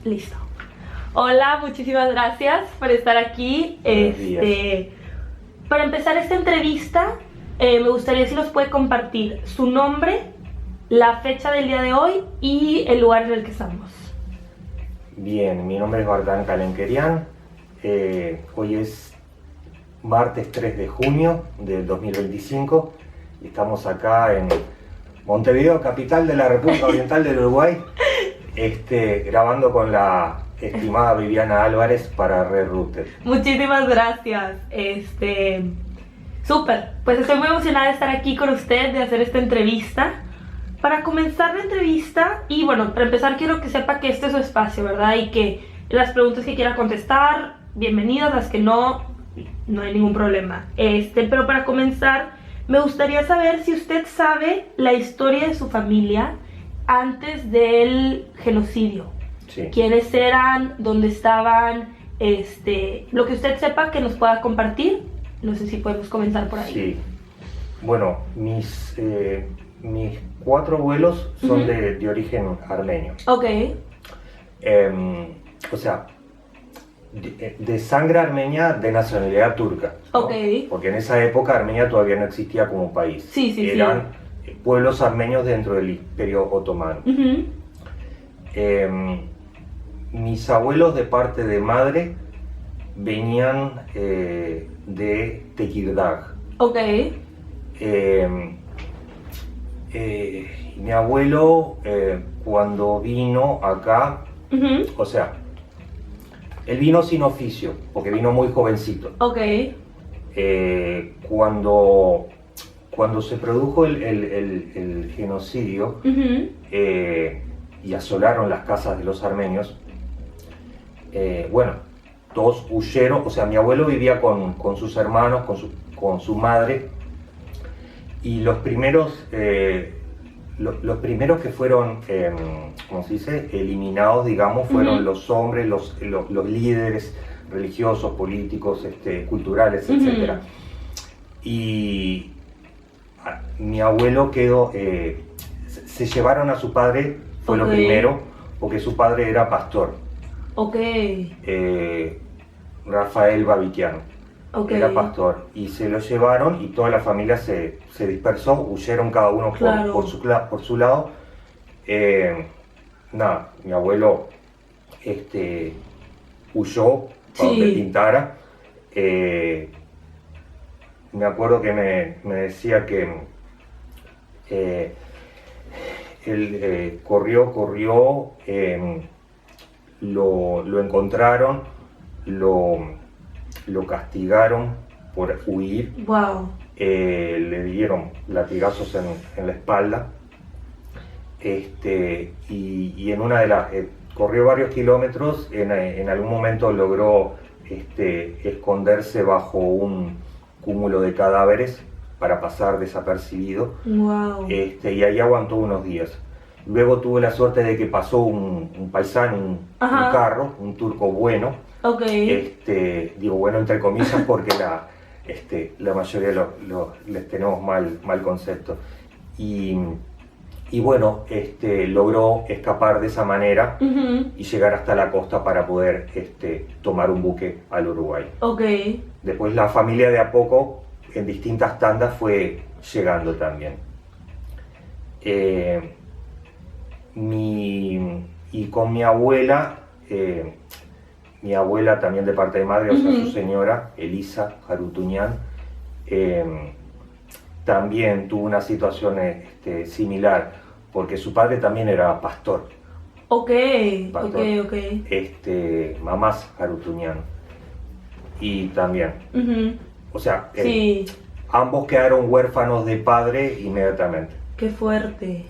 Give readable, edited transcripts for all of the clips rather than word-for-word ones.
Listo. Hola, muchísimas gracias por estar aquí. Para empezar esta entrevista, me gustaría si nos puede compartir su nombre, la fecha del día de hoy y el lugar en el que estamos. Bien, mi nombre es Bardán Calenquerian. Hoy es martes 3 de junio del 2025 y estamos acá en Montevideo, capital de la República Oriental del Uruguay, grabando con la estimada Viviana Álvarez para Red Router. Muchísimas gracias. Súper, pues estoy muy emocionada de estar aquí con usted, de hacer esta entrevista. Para comenzar la entrevista, y bueno, para empezar quiero que sepa que este es su espacio, ¿verdad? Y que las preguntas que quiera contestar, bienvenidas, las que no hay ningún problema. Pero para comenzar, me gustaría saber si usted sabe la historia de su familia antes del genocidio. Sí. ¿Quiénes eran? ¿Dónde estaban? Lo que usted sepa que nos pueda compartir. No sé si podemos comenzar por ahí. Sí. Bueno, mis 4 abuelos son de origen armenio. Ok. O sea, de sangre armenia, de nacionalidad turca, ¿no? Ok. Porque en esa época Armenia todavía no existía como país. Sí. Eran pueblos armenios dentro del Imperio Otomano. Mis abuelos de parte de madre venían de Tekirdağ. Ok. Mi abuelo cuando vino acá, o sea, él vino sin oficio, porque vino muy jovencito. Ok. Cuando se produjo el genocidio y asolaron las casas de los armenios, bueno, todos huyeron. O sea, mi abuelo vivía con sus hermanos, con su madre, y los primeros que fueron, ¿cómo se dice?, eliminados, digamos, fueron los hombres, los líderes religiosos, políticos, culturales, etc. Y mi abuelo quedó, se llevaron a su padre, fue lo primero, porque su padre era pastor. Ok. Rafael Babiquiano. Okay. Era pastor, y se lo llevaron y toda la familia se dispersó, huyeron cada uno por su lado. Mi abuelo huyó para donde pintara. Me acuerdo que me decía que él corrió, lo encontraron, lo castigaron por huir. Wow. Le dieron latigazos en la espalda, y en una de las corrió varios kilómetros. En algún momento logró esconderse bajo un cúmulo de cadáveres para pasar desapercibido. Wow. Y ahí aguantó unos días. Luego tuve la suerte de que pasó un paisano, un carro, un turco bueno. Okay. Digo bueno entre comillas porque la mayoría les tenemos mal concepto. Y bueno, logró escapar de esa manera y llegar hasta la costa para poder tomar un buque al Uruguay. Okay. Después la familia de a poco, en distintas tandas, fue llegando también. Y con mi abuela, también de parte de madre, o sea, su señora, Elisa Harutuñán, también tuvo una situación similar, porque su padre también era pastor. Pastor. Mamás Harutuñán. Y también, o sea, ambos quedaron huérfanos de padre inmediatamente. ¡Qué fuerte!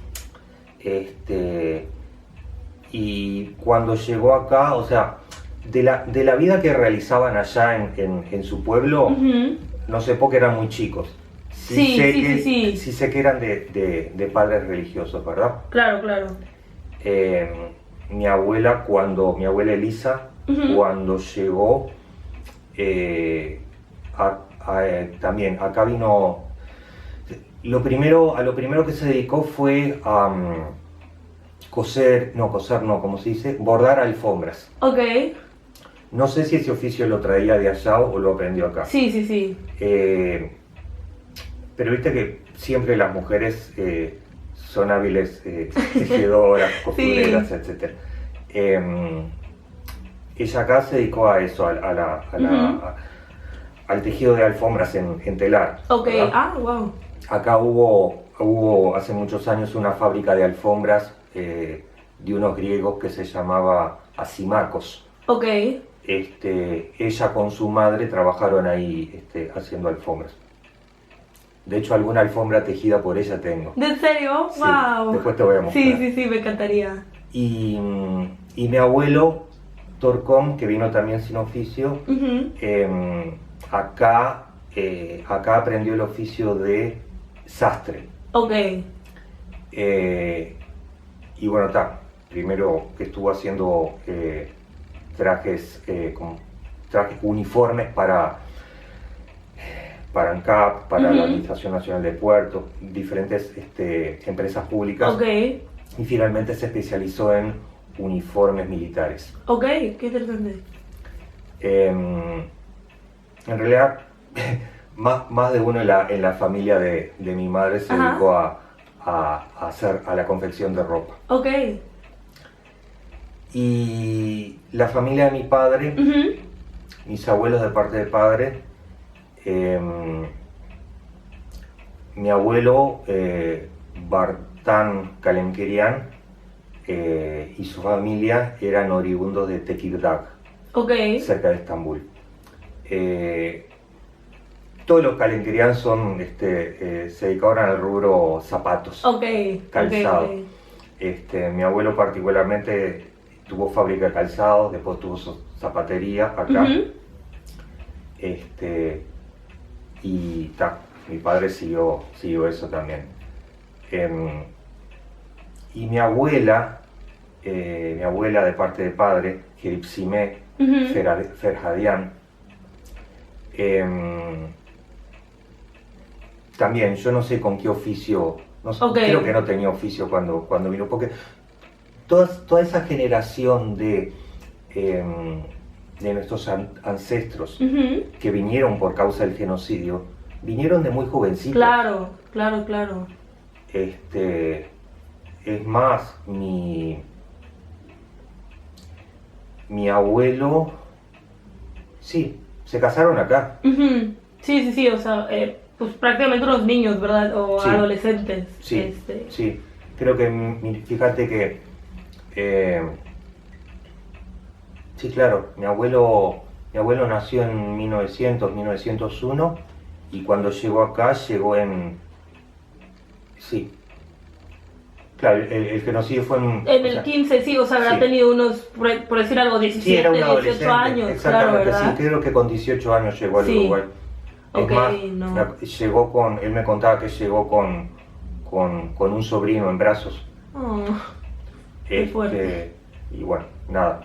Y cuando llegó acá, o sea, de la vida que realizaban allá en su pueblo, no sé, porque eran muy chicos. Sí sé que eran de padres religiosos, ¿verdad? Claro. Mi abuela Elisa, cuando llegó, también acá vino. A lo primero que se dedicó fue coser no, ¿cómo se dice? Bordar alfombras. Ok. No sé si ese oficio lo traía de allá o lo aprendió acá. Sí, sí, sí. Pero viste que siempre las mujeres son hábiles tejedoras, costureras, Sí. etc. Ella acá se dedicó a eso, al tejido de alfombras en telar. Ok, ¿verdad? wow. Acá hubo hace muchos años una fábrica de alfombras de unos griegos que se llamaba Asimacos. Ok. Ella con su madre trabajaron ahí haciendo alfombras. De hecho, alguna alfombra tejida por ella tengo. ¿De serio? Sí, Wow. después te voy a mostrar. Sí, sí, sí, me encantaría. Y mi abuelo, Torcón, que vino también sin oficio, Ujú. acá aprendió el oficio de sastre. Ok. Y bueno, primero que estuvo haciendo trajes uniformes para ANCAP, para la Administración Nacional de Puertos, diferentes empresas públicas. Ok. Y finalmente se especializó en uniformes militares. Ok, qué interesante. En realidad, más de uno en la familia de mi madre se Ajá. dedicó a la confección de ropa. Ok. Y la familia de mi padre, Ujú. mis abuelos de parte de padre, mi abuelo Bartán Kalemkerian y su familia eran oriundos de Tekirdağ, Ok. cerca de Estambul. Todos los Kalemkerian se dedicaban al rubro zapatos, Ok. calzado. Ok, ok. Mi abuelo particularmente tuvo fábrica de calzados, después tuvo su zapatería acá. Ujú. Y mi padre siguió eso también. Y mi abuela de parte de padre, Geripsime Ujú. Ferhadian, también yo no sé con qué oficio, no sé, Ok. creo que no tenía oficio cuando vino, porque toda esa generación de nuestros ancestros Ujú. que vinieron por causa del genocidio, vinieron de muy jovencitos. Claro, claro, claro. Es más, mi abuelo, sí, se casaron acá. Ujú. Sí, sí, sí, o sea, pues prácticamente unos niños, ¿verdad? O Sí. adolescentes. Sí, sí. Creo que, fíjate que, sí, claro, mi abuelo nació en 1901 y cuando llegó acá llegó sí, claro, el genocidio fue En o el sea, 15, sí, o sea, habrá sí. tenido unos, por decir algo, Sí, 17, era un 18 adolescente, años, claro, exactamente, ¿verdad? sí, creo que con 18 años llegó al Sí. Uruguay. Es Ok, más, no. él me contaba que llegó con un sobrino en brazos. Oh, qué fuerte. Y bueno, nada,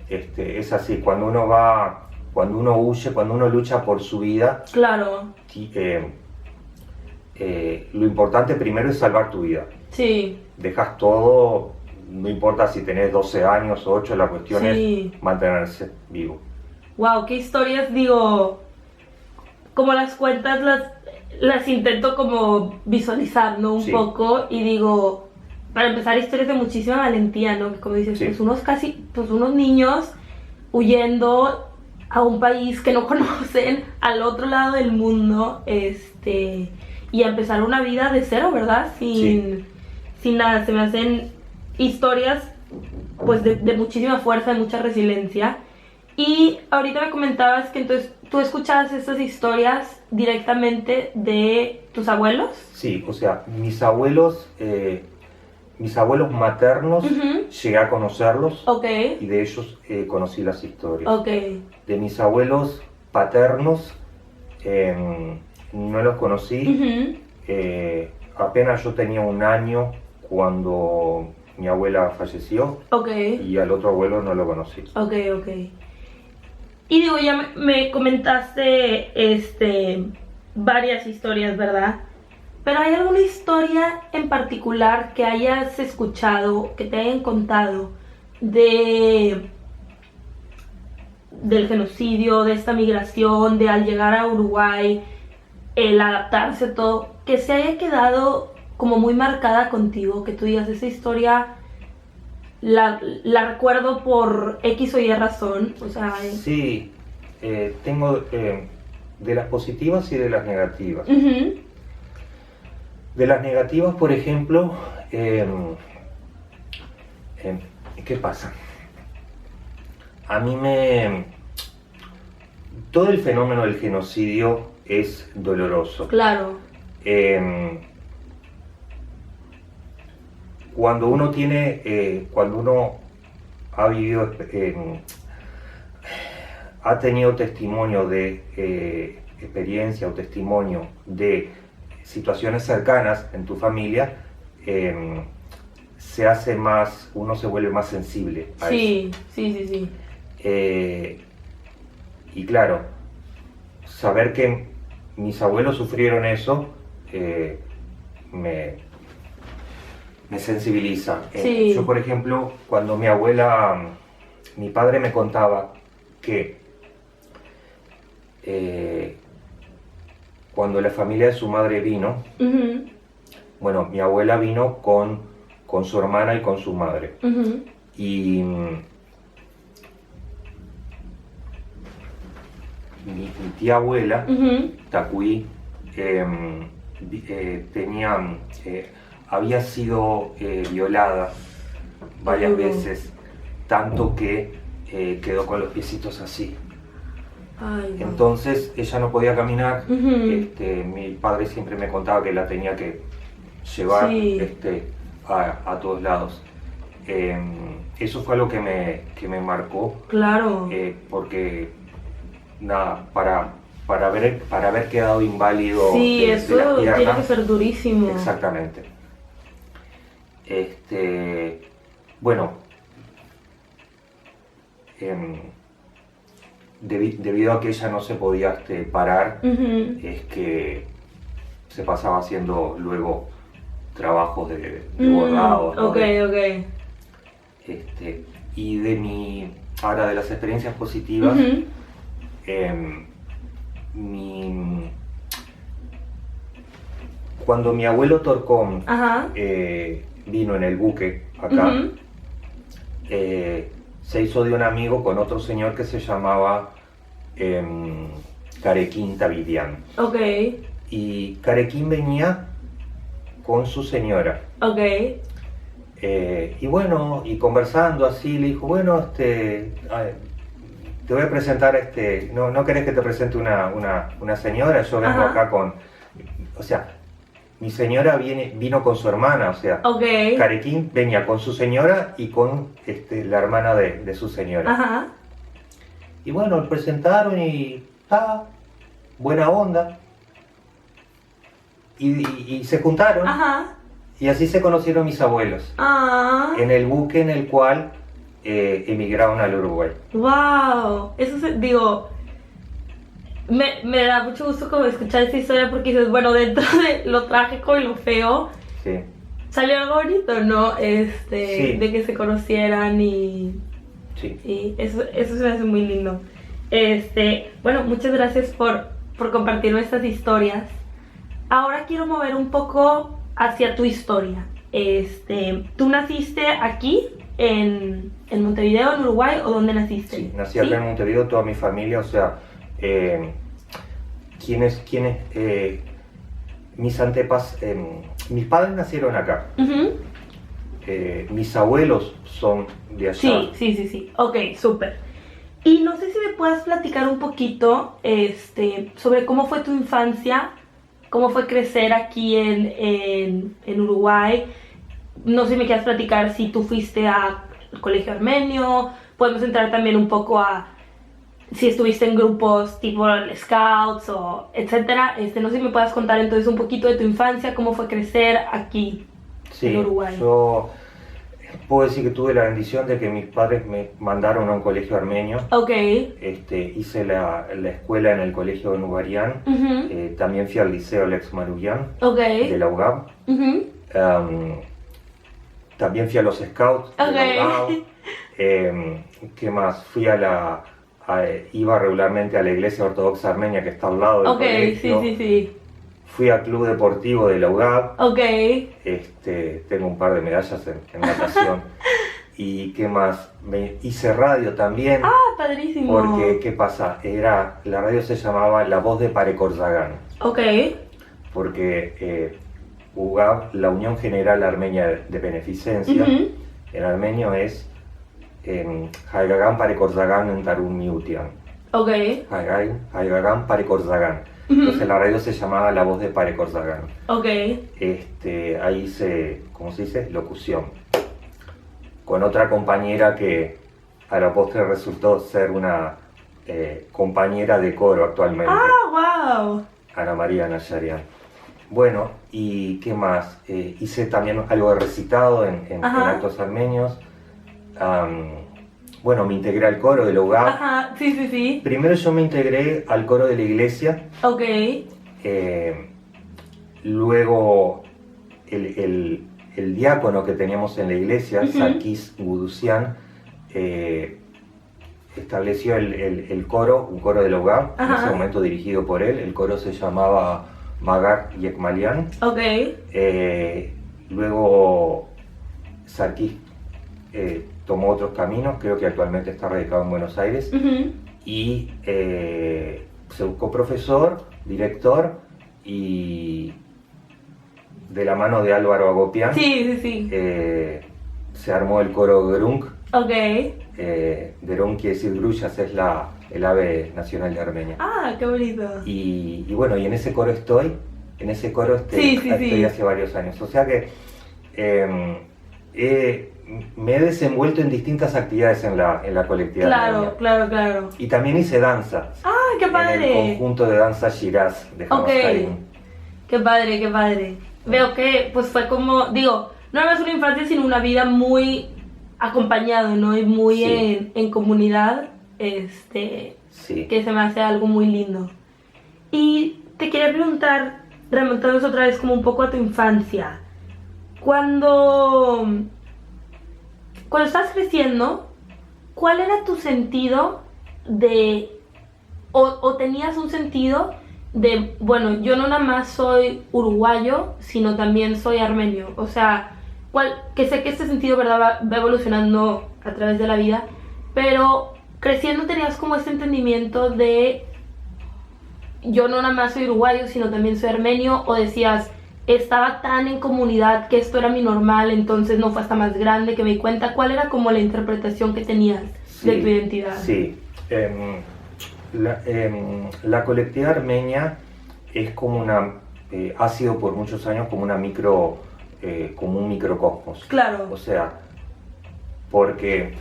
es así, cuando uno huye, cuando uno lucha por su vida, Claro, lo importante primero es salvar tu vida. sí, Dejas todo, no importa si tenés 12 años o 8, la cuestión sí. es mantenerse vivo. Wow, qué historias, digo, como las cuentas, las intento como visualizar, ¿no? Un Sí. poco, y digo, para empezar, historias de muchísima valentía, ¿no? Que como dices, Sí. pues unos niños huyendo a un país que no conocen, al otro lado del mundo, y a empezar una vida de cero, ¿verdad? Sin nada, se me hacen historias, pues, de muchísima fuerza, de mucha resiliencia. Y ahorita me comentabas que entonces tú escuchabas estas historias directamente de tus abuelos. Sí, o sea, mis abuelos maternos, Ujú. llegué a conocerlos Ok, y de ellos conocí las historias. ok. De mis abuelos paternos no los conocí. Ujú. Apenas yo tenía 1 año cuando mi abuela falleció Ok, y al otro abuelo no lo conocí. ok, ok. Y digo, ya me comentaste varias historias, ¿verdad? Pero ¿hay alguna historia en particular que hayas escuchado, que te hayan contado del genocidio, de esta migración, de al llegar a Uruguay, el adaptarse, todo, que se haya quedado como muy marcada contigo, que tú digas, esa historia la recuerdo por X o Y razón? O sea, Sí, tengo de las positivas y de las negativas. De las negativas, por ejemplo, ¿qué pasa? A mí todo el fenómeno del genocidio es doloroso. Claro. Cuando uno ha vivido, ha tenido testimonio de experiencia o testimonio de situaciones cercanas en tu familia, uno se vuelve más sensible a eso. Sí. Y claro, saber que mis abuelos sufrieron eso, me sensibiliza. Sí. Yo, por ejemplo, cuando mi padre me contaba que cuando la familia de su madre vino, bueno, mi abuela vino con su hermana y con su madre. Y mi tía abuela, Tacuí, había sido violada varias veces, tanto que quedó con los piecitos así. Ay, no. Entonces ella no podía caminar. Mi padre siempre me contaba que la tenía que llevar a todos lados. Eso fue algo que me marcó. Claro. Porque nada, para haber quedado inválido de eso las piernas, tiene que ser durísimo. Exactamente. Bueno, debido a que ella no se podía parar, es que se pasaba haciendo luego trabajos de bordados, ¿no? Ok. Y ahora de las experiencias positivas, cuando mi abuelo Torcón vino en el buque acá, se hizo de un amigo con otro señor que se llamaba Carequín Tavidian. Ok. Y Carequín venía con su señora. Ok. Y bueno, y conversando así, le dijo, bueno, te voy a presentar, ¿no querés que te presente una señora? Yo vengo acá o sea, mi señora vino con su hermana, o sea, Carequín venía con su señora y con la hermana de su señora. Y bueno, lo presentaron y buena onda. Y se juntaron. Y así se conocieron mis abuelos. En el buque en el cual emigraron al Uruguay. ¡Wow! Eso me da mucho gusto como escuchar esta historia, porque dices, bueno, dentro de lo trágico y lo feo, salió algo bonito, ¿no? De que se conocieran y eso se me hace muy lindo. Bueno, muchas gracias por compartirme estas historias. Ahora quiero mover un poco hacia tu historia. ¿Tú naciste aquí en Montevideo, en Uruguay, o dónde naciste? Sí, nací acá en Montevideo, toda mi familia, o sea, mis mis padres nacieron acá. Mis abuelos son de allá. Sí. Ok, súper. Y no sé si me puedas platicar un poquito sobre cómo fue tu infancia, cómo fue crecer aquí en Uruguay. No sé si me quieras platicar si tú fuiste al colegio armenio. Podemos entrar también un poco a si estuviste en grupos tipo Scouts o etcétera. No sé si me puedas contar entonces un poquito de tu infancia, cómo fue crecer aquí en Uruguay. Yo puedo decir que tuve la bendición de que mis padres me mandaron a un colegio armenio. Ok. Hice la escuela en el colegio Nubarian. También fui al liceo Lex Maruyan de la UGAB. También fui a los scouts de la UGAB. ¿Qué más? Iba regularmente a la iglesia ortodoxa armenia que está al lado del colegio. Sí. Fui al club deportivo de la UGAB. Ok. Tengo un par de medallas en natación. ¿Y qué más? Hice radio también. Ah, padrísimo. Porque, ¿qué pasa? La radio se llamaba La Voz de Parekorzagán. Ok. Porque UGAB, la Unión General Armenia de Beneficencia, en armenio es Haigagán Parekorzagán en Tarun Miutian. Ok. Haigagán Parekorzagán. Entonces la radio se llamaba La Voz de Parekorzagán. Ok. Ahí hice, ¿cómo se dice? Locución. Con otra compañera que a la postre resultó ser una compañera de coro actualmente. ¡Ah, wow! Ana María Nayarian. Bueno, ¿y qué más? Hice también algo de recitado en actos armenios. Bueno, me integré al coro de la UGAB. Ajá, sí. Primero yo me integré al coro de la iglesia. Ok. Luego el diácono que teníamos en la iglesia, Sarkis Gudusian, estableció el coro, un coro de la UGAB, en ese momento dirigido por él. El coro se llamaba Magar Yekmalian. Ok. Luego Sarkis tomó otros caminos, creo que actualmente está radicado en Buenos Aires, y se buscó profesor, director, y de la mano de Álvaro Agopian se armó el coro Gerung. Ok. Gerung quiere decir grullas, es el ave nacional de Armenia. Ah, qué bonito. Y bueno, y en ese coro estoy hace varios años, o sea que me he desenvuelto en distintas actividades en la colectividad. Claro. Y también hice danza. ¡Ah, qué padre! En el conjunto de danza Shiraz de Hamashkarim. Qué padre. Veo que pues fue como, digo, no era una infancia sino una vida muy acompañado, ¿no? Y muy en comunidad, que se me hace algo muy lindo. Y te quería preguntar, remontándonos otra vez como un poco a tu infancia, cuando estás creciendo, ¿cuál era tu sentido o tenías un sentido de, bueno, yo no nada más soy uruguayo, sino también soy armenio? O sea, que sé que este sentido, ¿verdad?, va evolucionando a través de la vida, pero creciendo tenías como este entendimiento de yo no nada más soy uruguayo, sino también soy armenio, o decías, estaba tan en comunidad que esto era mi normal, entonces no fue hasta más grande que me di cuenta. ¿Cuál era como la interpretación que tenías de tu identidad? Sí, la colectividad armenia es como ha sido por muchos años como como un microcosmos. Claro. O sea, porque,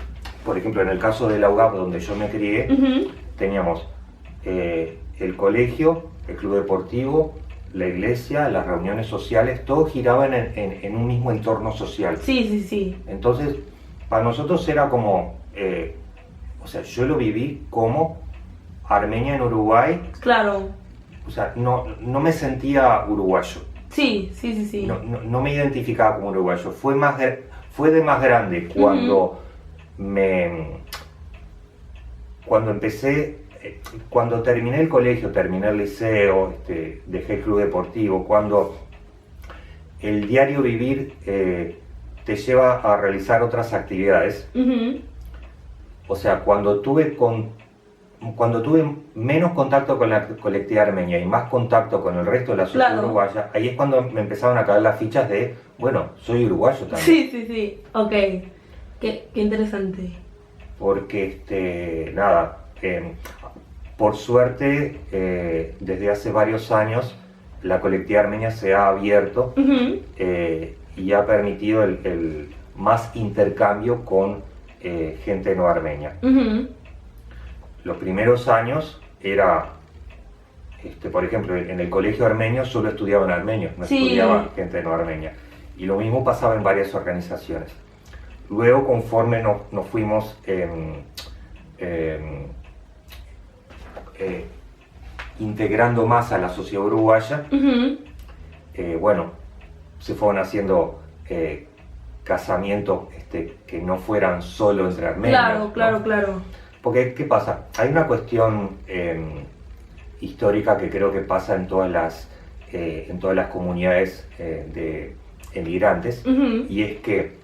por ejemplo, en el caso de la UGAB, donde yo me crié, teníamos el colegio, el club deportivo, la iglesia, las reuniones sociales, todo giraba en un mismo entorno social. Sí. Entonces, para nosotros era como, o sea, yo lo viví como Armenia en Uruguay. Claro. O sea, no me sentía uruguayo. Sí. No me identificaba como uruguayo. Fue de más grande cuando cuando empecé. Cuando terminé el colegio, terminé el liceo, dejé el club deportivo, cuando el diario vivir te lleva a realizar otras actividades. O sea, cuando tuve menos contacto con la colectividad armenia y más contacto con el resto de la sociedad uruguaya, ahí es cuando me empezaron a caer las fichas de, bueno, soy uruguayo también. Sí, ok. Qué interesante. Porque, por suerte, desde hace varios años, la colectividad armenia se ha abierto y ha permitido el más intercambio con gente no armenia. Los primeros años era, por ejemplo, en el colegio armenio solo estudiaban armenios, no estudiaba gente no armenia. Y lo mismo pasaba en varias organizaciones. luego conforme nos fuimos integrando más a la sociedad uruguaya, bueno, se fueron haciendo casamientos que no fueran solo entre armenios. Claro, claro, ¿no? claro. Porque, ¿qué pasa? Hay una cuestión histórica que creo que pasa en todas las comunidades de emigrantes, y es que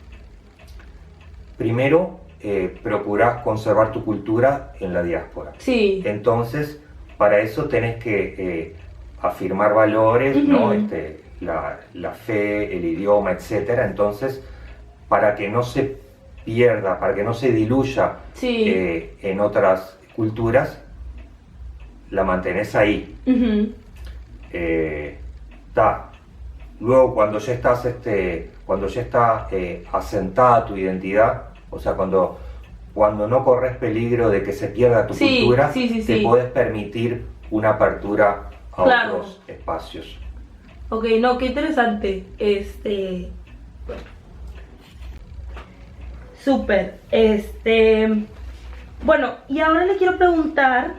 primero procurás conservar tu cultura en la diáspora. Sí. Entonces, para eso tenés que afirmar valores, ¿no? La fe, el idioma, etc. Entonces, para que no se pierda, para que no se diluya en otras culturas, la mantenés ahí. Luego, cuando ya está asentada tu identidad, o sea, cuando no corres peligro de que se pierda tu cultura, te podés permitir una apertura a otros espacios. Ok, no, qué interesante. Súper. Bueno, y ahora le quiero preguntar,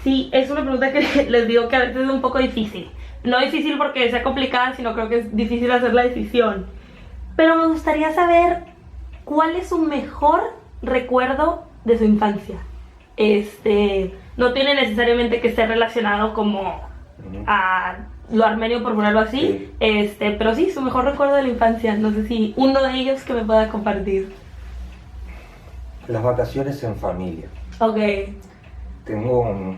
sí, es una pregunta que les digo que a veces es un poco difícil. No difícil porque sea complicada, sino creo que es difícil hacer la decisión. Pero me gustaría saber cuál es su mejor recuerdo de su infancia. No tiene necesariamente que ser relacionado como a lo armenio, por ponerlo así, pero sí, su mejor recuerdo de la infancia. No sé si uno de ellos que me pueda compartir. Las vacaciones en familia. Ok. Tengo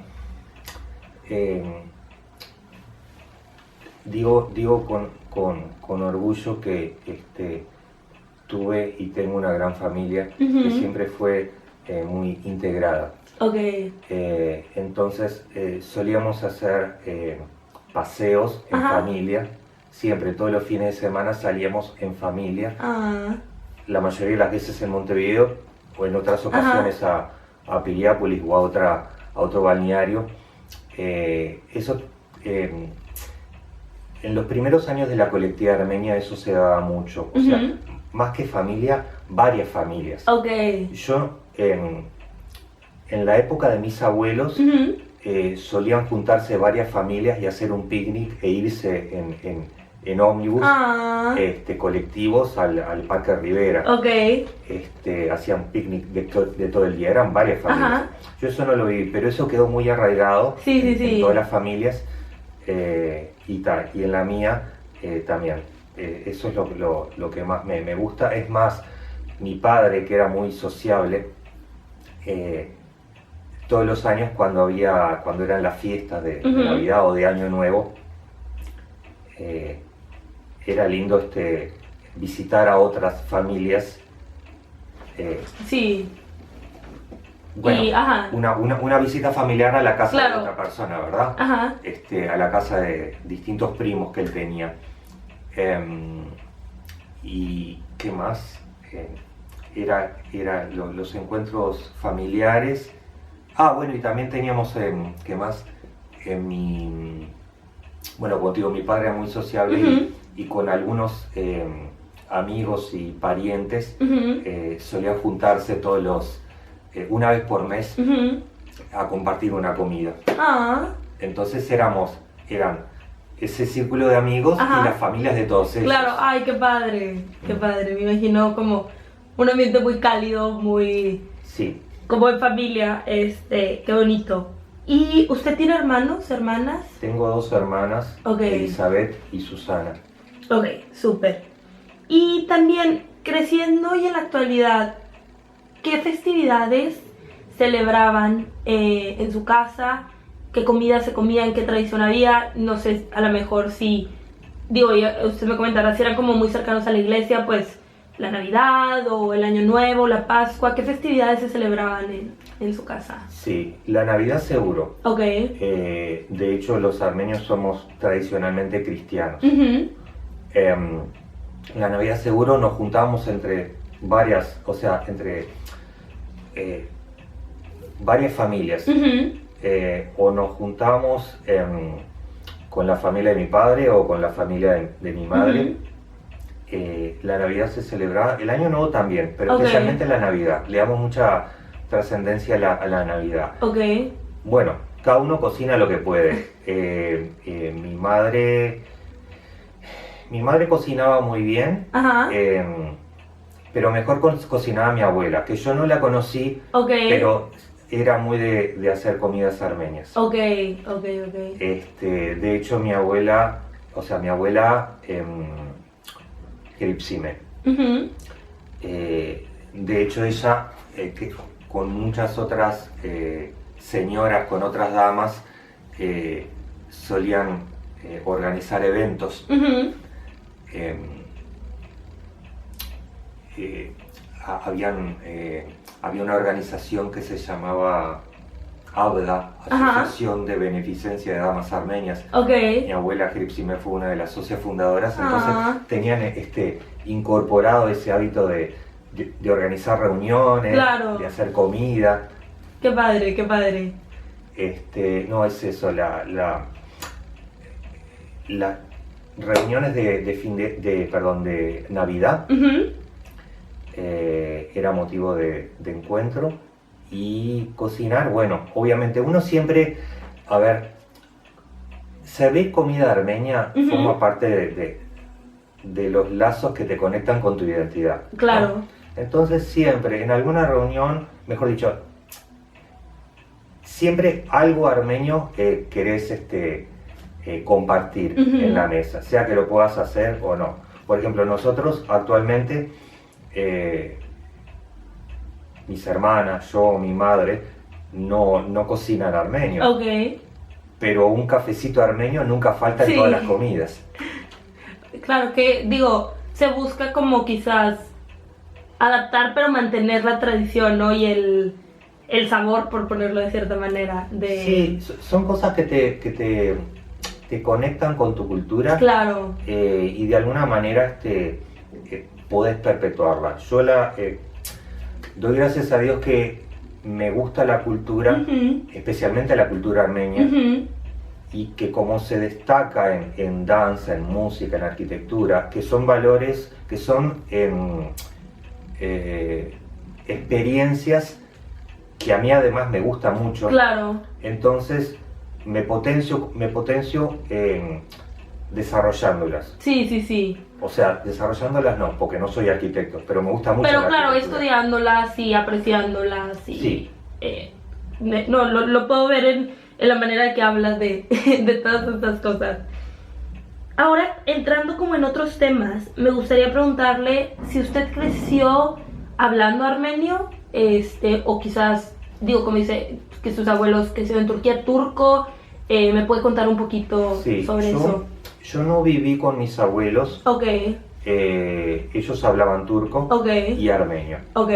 digo con orgullo que tuve y tengo una gran familia que siempre fue muy integrada. Ok. Entonces solíamos hacer paseos en familia, siempre, todos los fines de semana salíamos en familia, la mayoría de las veces en Montevideo o en otras ocasiones a Piriápolis o a otro balneario. Eso en los primeros años de la colectividad armenia eso se daba mucho, o sea, más que familia, varias familias. Okay. Yo en la época de mis abuelos solían juntarse varias familias y hacer un picnic e irse en ómnibus colectivos al Parque Rivera. Okay. Hacían picnic de todo el día, eran varias familias. Yo eso no lo vi, pero eso quedó muy arraigado en todas las familias y en la mía también. Eso es lo que más me gusta. Es más, mi padre, que era muy sociable, todos los años cuando eran las fiestas de Navidad o de Año Nuevo, era lindo visitar a otras familias. Sí. Bueno, y, una visita familiar a la casa claro. de otra persona, ¿verdad? A la casa de distintos primos que él tenía. ¿Y qué más? Era los encuentros familiares. Bueno, y también teníamos, ¿qué más? Bueno, como te digo, mi padre era muy sociable y con algunos amigos y parientes solían juntarse una vez por mes a compartir una comida. Entonces eran ese círculo de amigos y las familias de todos ellos. Claro, ay, qué padre, me imagino como un ambiente muy cálido, muy... Sí. Como en familia, qué bonito. ¿Y usted tiene hermanos, hermanas? Tengo 2 hermanas, Elizabeth y Susana. Ok, súper. Y también, creciendo y en la actualidad, ¿qué festividades celebraban en su casa? ¿Qué comida se comían? ¿Qué tradición había? No sé, a lo mejor si... usted me comentará, si eran como muy cercanos a la iglesia, pues la Navidad o el Año Nuevo, la Pascua. ¿Qué festividades se celebraban en su casa? Sí, la Navidad seguro. Ok. De hecho, los armenios somos tradicionalmente cristianos. La Navidad seguro nos juntábamos entre varias familias. O nos juntábamos con la familia de mi padre o con la familia de mi madre. la Navidad se celebra, el Año Nuevo también, pero Ok. especialmente la Navidad. Le damos mucha trascendencia a la Navidad. Ok. Bueno, cada uno cocina lo que puede. Mi madre cocinaba muy bien, Ajá. pero mejor cocinaba mi abuela, que yo no la conocí, Ok. pero era muy de hacer comidas armenias. Ok, ok. De hecho, mi abuela, Geripsime, Ujú. de hecho ella, con muchas otras señoras, con otras damas, solían organizar eventos. Ujú. Había una organización que se llamaba ABDA, Ajá. Asociación de Beneficencia de Damas Armenias. Ok. Mi abuela Geripsime fue una de las socias fundadoras, entonces Ah. tenían incorporado ese hábito de organizar reuniones, Claro. de hacer comida. Qué padre, qué padre. No es eso, las reuniones de Navidad Ujú. era motivo de encuentro, y cocinar, bueno, obviamente uno siempre, a ver, servir comida armenia Ujú. forma parte de los lazos que te conectan con tu identidad, ¿no? Claro. Entonces siempre, en alguna reunión, mejor dicho, siempre algo armenio querés compartir Ujú. en la mesa, sea que lo puedas hacer o no. Por ejemplo, nosotros actualmente, mis hermanas, yo, mi madre, no cocinan armenio, Ok. pero un cafecito armenio nunca falta en Sí. todas las comidas. Claro que, digo, se busca como quizás adaptar, pero mantener la tradición, ¿no? Y el sabor, por ponerlo de cierta manera. Sí, son cosas que te conectan con tu cultura. Claro. Y de alguna manera podés perpetuarla. Yo doy gracias a Dios que me gusta la cultura, Ujú. especialmente la cultura armenia, Ujú. y que como se destaca en danza, en música, en arquitectura, que son valores, que son experiencias que a mí además me gusta mucho. Claro. Entonces me potencio desarrollándolas. Sí. O sea, desarrollándolas no, porque no soy arquitecto, pero me gusta mucho Pero la claro, arquitectura. estudiándolas y apreciándolas y... Sí. No, lo puedo ver en la manera que hablas de, de todas estas cosas. Ahora, entrando como en otros temas, me gustaría preguntarle si usted creció hablando armenio, o quizás, digo, como dice, que sus abuelos crecieron en Turquía, turco, ¿me puede contar un poquito Sí, sobre eso? yo no viví con mis abuelos, Ok, ellos hablaban turco ok, y armenio. ok.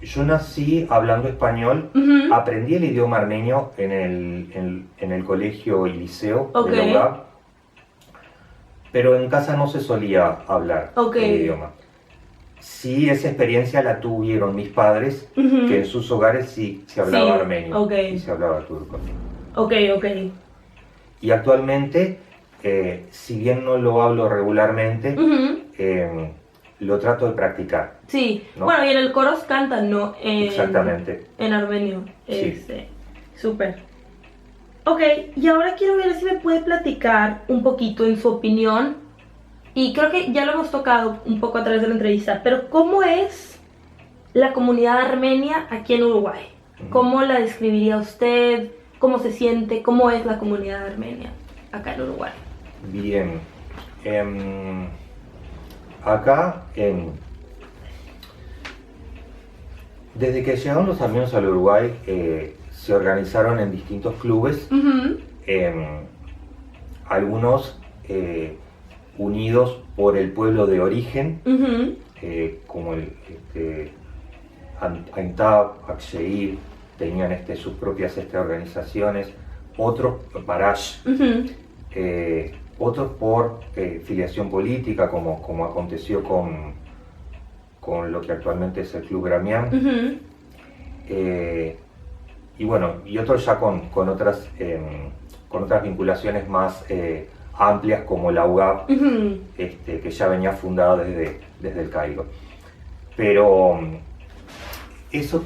Yo nací hablando español, Ujú. aprendí el idioma armenio en el colegio y liceo Ok. de la UAB, pero en casa no se solía hablar Ok. el idioma. Sí, esa experiencia la tuvieron mis padres, Ujú. que en sus hogares sí se hablaba Sí, armenio ok. y se hablaba turco. Ok. Y actualmente, si bien no lo hablo regularmente, Ujú. lo trato de practicar. Sí, ¿No? bueno, y en el coro cantan, ¿no? Exactamente. En armenio. Sí. Súper. Ok, y ahora quiero ver si me puede platicar un poquito en su opinión, y creo que ya lo hemos tocado un poco a través de la entrevista, pero ¿cómo es la comunidad armenia aquí en Uruguay? ¿Cómo la describiría usted? ¿Cómo se siente? ¿Cómo es la comunidad armenia acá en Uruguay? Bien. Acá, desde que llegaron los armenios al Uruguay, se organizaron en distintos clubes, Ujú. algunos unidos por el pueblo de origen, Ujú. como el Aintab, Aksheir, tenían sus propias organizaciones, otros Barash, Ujú. otros por filiación política, como aconteció con lo que actualmente es el Club Gramián, Ujú. y bueno, y otros ya con otras vinculaciones más amplias como la UGAP, Ujú. que ya venía fundada desde el Cairo. Pero eso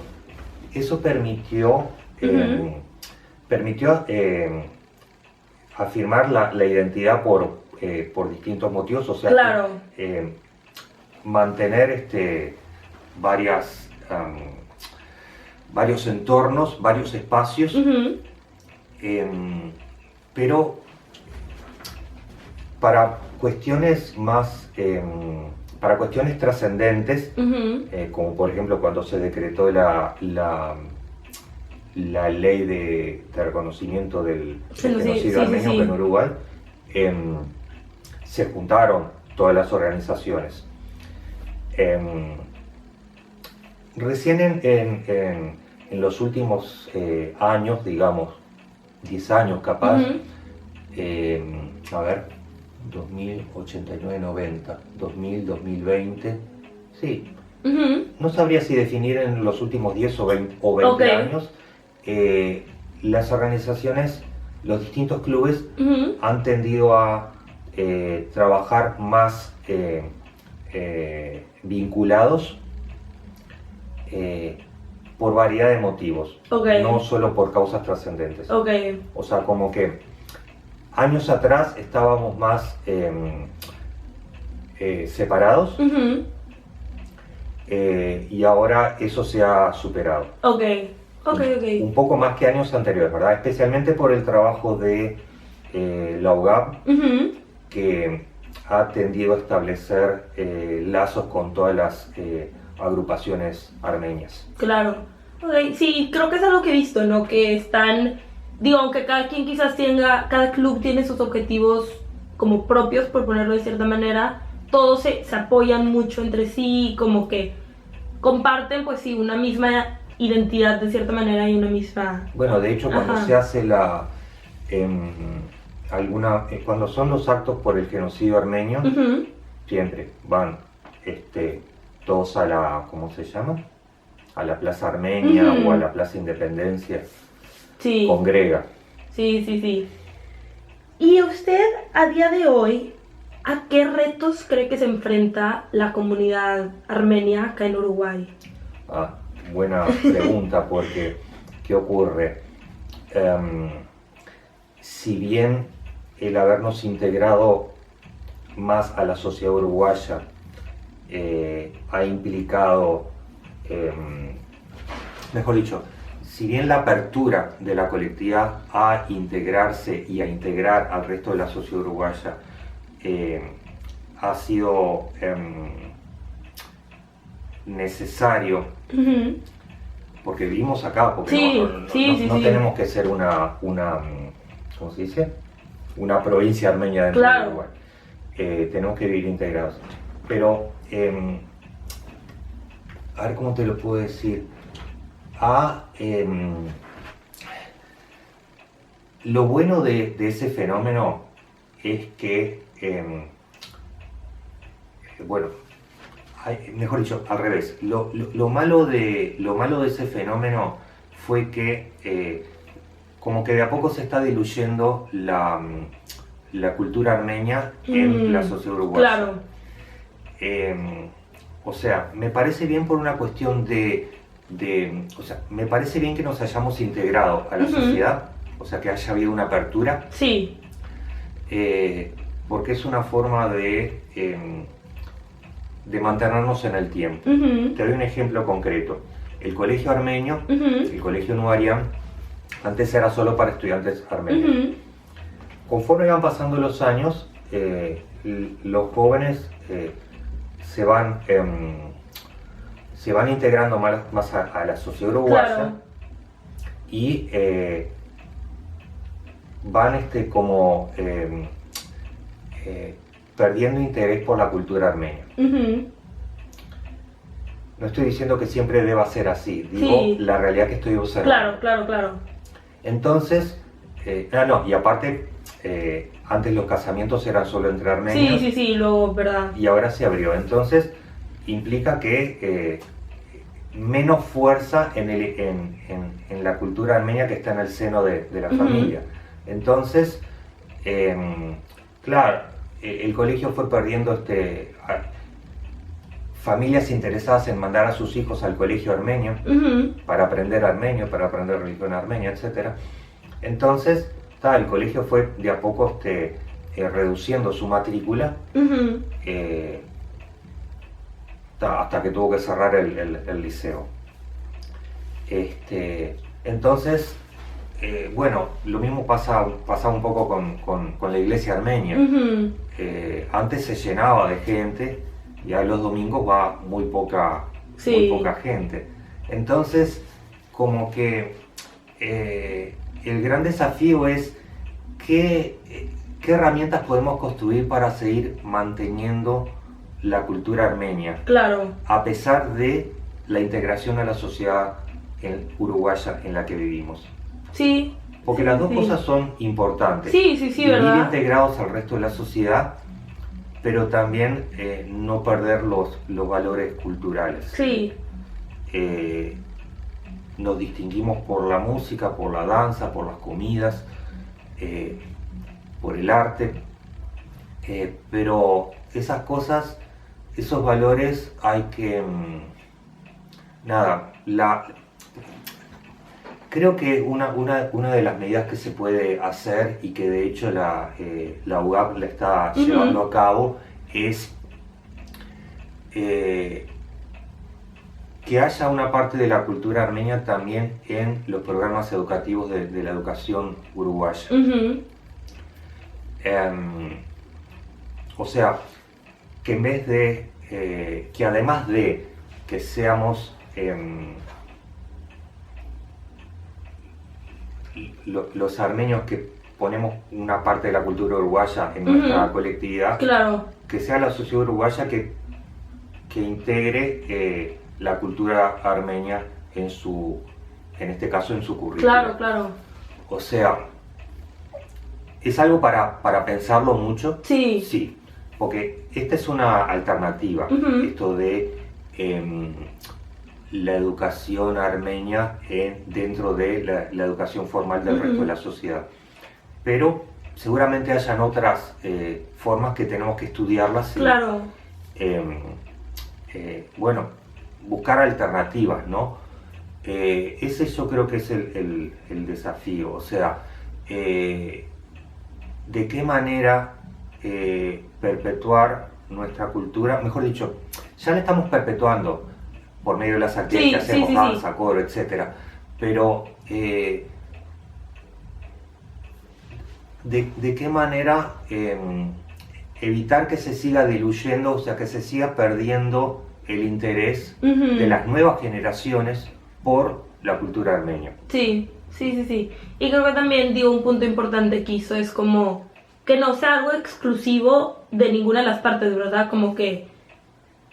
permitió, Ujú. afirmar la identidad por distintos motivos, o sea, Claro. mantener varios entornos, varios espacios, Ujú. pero para cuestiones para cuestiones trascendentes, Ujú. como por ejemplo cuando se decretó la ley de reconocimiento del genocidio Sí, sí, armenio, sí. que en Uruguay se juntaron todas las organizaciones. Recién en los últimos años, digamos 10 años capaz, Ujú. a ver, 2089, 90, 2000, 2020, sí, Ujú. no sabría si definir en los últimos 10 o 20 Ok. años, las organizaciones, los distintos clubes Ujú. han tendido a trabajar más vinculados por variedad de motivos, Ok. no solo por causas trascendentes. Ok. O sea, como que años atrás estábamos más separados, Ujú. y ahora eso se ha superado. Ok. Ok, Un ok. poco más que años anteriores, ¿verdad? Especialmente por el trabajo de la UGAP, Ujú. que ha tendido a establecer lazos con todas las agrupaciones armenias. Claro. Ok, sí, creo que es algo que he visto, ¿no? Que están, digo, aunque cada quien quizás tenga, cada club tiene sus objetivos como propios, por ponerlo de cierta manera, todos se apoyan mucho entre sí, como que comparten, pues sí, una misma identidad de cierta manera y una misma... Bueno, de hecho, cuando Ajá. se hace cuando son los actos por el genocidio armenio, Ujú. siempre van todos a la, ¿cómo se llama? A la Plaza Armenia o a Ujú. la Plaza Independencia, Sí, congrega. sí, sí, sí. ¿Y usted a día de hoy, a qué retos cree que se enfrenta la comunidad armenia acá en Uruguay? Ah, buena pregunta, porque ¿qué ocurre? Si bien el habernos integrado más a la sociedad uruguaya ha implicado, mejor dicho, si bien la apertura de la colectividad a integrarse y a integrar al resto de la sociedad uruguaya ha sido necesario, Ujú. porque vivimos acá, porque Sí, sí, sí, no sí. tenemos que ser ¿cómo se dice? Una provincia armenia dentro Claro. de Uruguay. Tenemos que vivir integrados. Pero, a ver cómo te lo puedo decir. Lo bueno de ese fenómeno es que, bueno, mejor dicho, al revés. Lo malo de ese fenómeno fue que como que de a poco se está diluyendo la cultura armenia en la sociedad uruguaya. Claro. O sea, me parece bien por una cuestión o sea, me parece bien que nos hayamos integrado a la Ujú. sociedad, o sea, que haya habido una apertura, Sí. porque es una forma de mantenernos en el tiempo. Ujú. Te doy un ejemplo concreto. El colegio armenio, Ujú. el colegio Nuarian, antes era solo para estudiantes armenios. Ujú. Conforme van pasando los años, los jóvenes se van integrando más a la sociedad uruguaya. Claro. Y van perdiendo interés por la cultura armenia. Ujú. No estoy diciendo que siempre deba ser así, digo Sí. la realidad que estoy observando. Claro, claro, claro. Entonces, y aparte, antes los casamientos eran solo entre Sí, armenios, sí, sí, luego, ¿verdad? y ahora se abrió. Entonces, implica que menos fuerza en la cultura armenia que está en el seno de la Ujú. familia. Entonces, Claro, el colegio fue perdiendo familias interesadas en mandar a sus hijos al colegio armenio para aprender religión armenia, etc. Entonces, el colegio fue de a poco reduciendo su matrícula hasta que tuvo que cerrar el liceo. Entonces, bueno, lo mismo pasa un poco con la iglesia armenia. Antes se llenaba de gente, ya los domingos va muy poca gente. Entonces, como que el gran desafío es qué herramientas podemos construir para seguir manteniendo la cultura armenia, claro, a pesar de la integración a la sociedad uruguaya en la que vivimos. Sí. Porque las dos cosas son importantes. Sí, vivir ¿verdad? integrados al resto de la sociedad, pero también no perder los valores culturales. Sí. Nos distinguimos por la música, por la danza, por las comidas, por el arte, pero esas cosas, esos valores hay que... creo que una de las medidas que se puede hacer y que de hecho la UAP la está llevando a cabo es que haya una parte de la cultura armenia también en los programas educativos de la educación uruguaya. O sea, que en vez de, que además de que seamos los armenios que ponemos una parte de la cultura uruguaya en nuestra colectividad, claro, que sea la sociedad uruguaya que integre la cultura armenia en este caso en su currículum. Claro. O sea, ¿es algo para pensarlo mucho? Sí. Sí, porque esta es una alternativa, esto de la educación armenia dentro de la educación formal del resto de la sociedad. Pero seguramente hayan otras formas que tenemos que estudiarlas. Claro. Bueno, buscar alternativas, ¿no? Ese yo creo que es el desafío, o sea, de qué manera perpetuar nuestra cultura, mejor dicho, ya la estamos perpetuando por medio de las actividades que hacemos, danza, coro, etc. Pero de qué manera evitar que se siga diluyendo, o sea, que se siga perdiendo el interés de las nuevas generaciones por la cultura armenia. Sí. Y creo que también, un punto importante que hizo es como que no sea algo exclusivo de ninguna de las partes, ¿verdad? Como que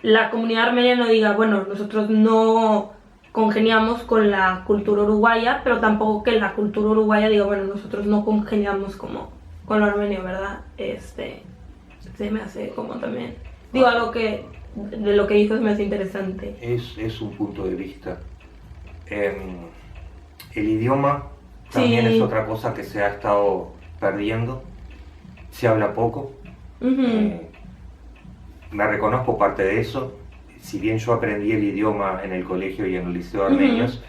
la comunidad armenia no diga, bueno, nosotros no congeniamos con la cultura uruguaya, pero tampoco que la cultura uruguaya diga, bueno, nosotros no congeniamos como con lo armenio, ¿verdad? Se me hace como también, algo que de lo que dijo se me hace interesante. Es un punto de vista. El idioma también es otra cosa que se ha estado perdiendo, se habla poco. Me reconozco parte de eso, si bien yo aprendí el idioma en el colegio y en el liceo armenios,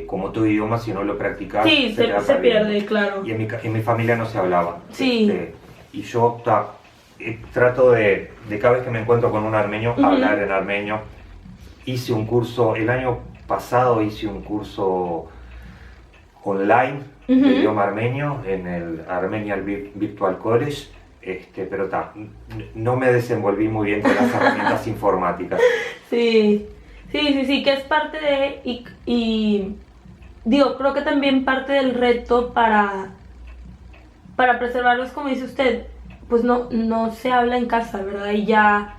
como todo idioma, si no lo practicas, se pierde, claro. Y en mi familia no se hablaba. Sí. Y yo trato de cada vez que me encuentro con un armenio, hablar en armenio. Hice un curso, el año pasado hice un curso online de idioma armenio en el Armenian Virtual College. Pero no me desenvolví muy bien con las herramientas informáticas. Sí, que es parte de, y creo que también parte del reto para preservarlos, como dice usted, pues no se habla en casa, ¿verdad? Y ya